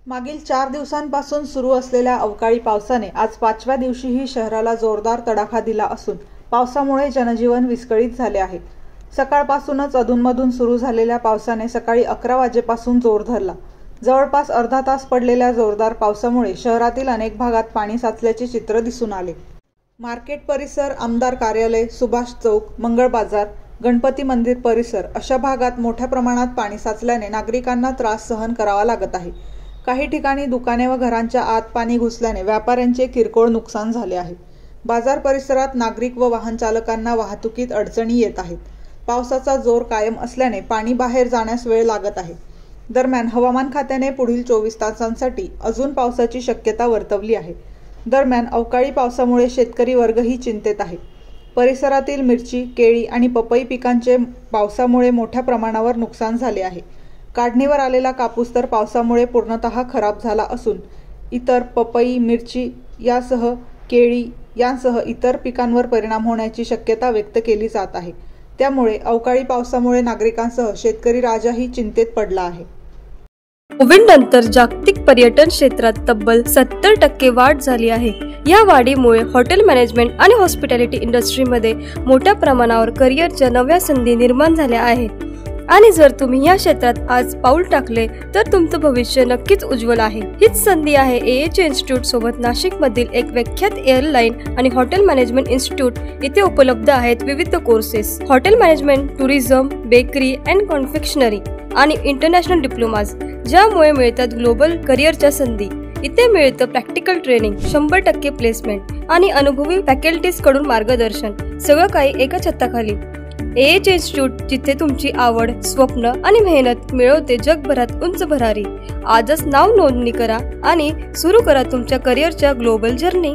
मागील 4 दिवसांपासून सुरू असलेल्या अवकाळी पावसाने आज 5व्या दिवशीही शहराला जोरदार तडाखा दिला असून पावसामुळे जनजीवन विस्कळीत झाले आहे. सकाळपासूनच अधूनमधून सुरू झालेल्या पावसाने सकाळी 11 वाजेपासून जोर धरला. जवळपास अर्धा तास पडलेल्या जोरदार पावसामुळे शहरातील अनेक भागात पाणी साचल्याचे चित्र दिसून आले. मार्केट परिसर, आमदार कार्यालय, सुभाष चौक, मंगळ बाजार, गणपती मंदिर परिसर अशा भागात मोठ्या प्रमाणात पाणी साचल्याने नागरिकांना त्रास सहन करावा लागत आहे. काही ठिकाणी दुकाने व घरांच्या आत पाणी घुसल्याने व्यापाऱ्यांचे किरकोळ नुकसान झाले आहे. बाजार परिसरात नागरिक व वाहन चालकांना वाहतुकीत अडचणी येत आहेत. पावसाचा जोर कायम असल्याने पाणी बाहेर जाण्यास वेळ लागत आहे. दरम्यान हवामान खात्याने पुढील 24 तासांसाठी अजून पावसाची शक्यता वर्तवली आहे. दरम्यान अवकाळी पावसामुळे शेतकरी वर्गही चिंतेत आहे. परिसरातील मिरची, केळी आणि पपई पिकांचे पावसामुळे मोठ्या प्रमाणावर नुकसान झाले आहे. काढणीवर आलेला कापूस तर पावसामुळे पूर्णतः खराब झाला असून इतर पपई, मिरची यासह केळी यांसह इतर पिकांवर परिणाम होण्याची शक्यता व्यक्त केली जात आहे. त्यामुळे अवकाळी पावसामुळे नागरिकांसह शेतकरी राजाही चिंतेत पडला आहे. कोविडनंतर जागतिक पर्यटन क्षेत्रात तब्बल 70% वाढ झाली आहे. या वाढीमुळे हॉटेल मॅनेजमेंट आणि हॉस्पिटॅलिटी इंडस्ट्रीमध्ये मोठ्या प्रमाणावर करिअरच्या नव्या संधी निर्माण झाल्या आहेत. आणि जर तुम्ही या क्षेत्रात आज पाऊल टाकले तर तुमचं भविष्य नक्कीच उज्ज्वल आहे. हीच संधी आहे AH इन्स्टिट्यूट सोबत. नाशिक मधील एक विख्यात एअरलाईन आणि हॉटेल मॅनेजमेंट इन्स्टिट्यूट इथे उपलब्ध आहेत विविध courses. Hotel management, tourism, bakery and confectionery आणि इंटरनॅशनल डिप्लोमाज, ज्यामुळे मिळतात ग्लोबल करिअरच्या संधी. इथे मिळतं प्रॅक्टिकल ट्रेनिंग, 100% प्लेसमेंट आणि अनुभवी फॅकल्टीज कडून मार्गदर्शन. सगळं काही एका छताखाली. AH इन्स्टिट्यूट, जिथे तुमची आवड, स्वप्न आणि मेहनत मिळवते जगभरात उंच भरारी. आजच नाव नोंदणी करा आणि सुरू करा तुमच्या करिअरच्या ग्लोबल जर्नी.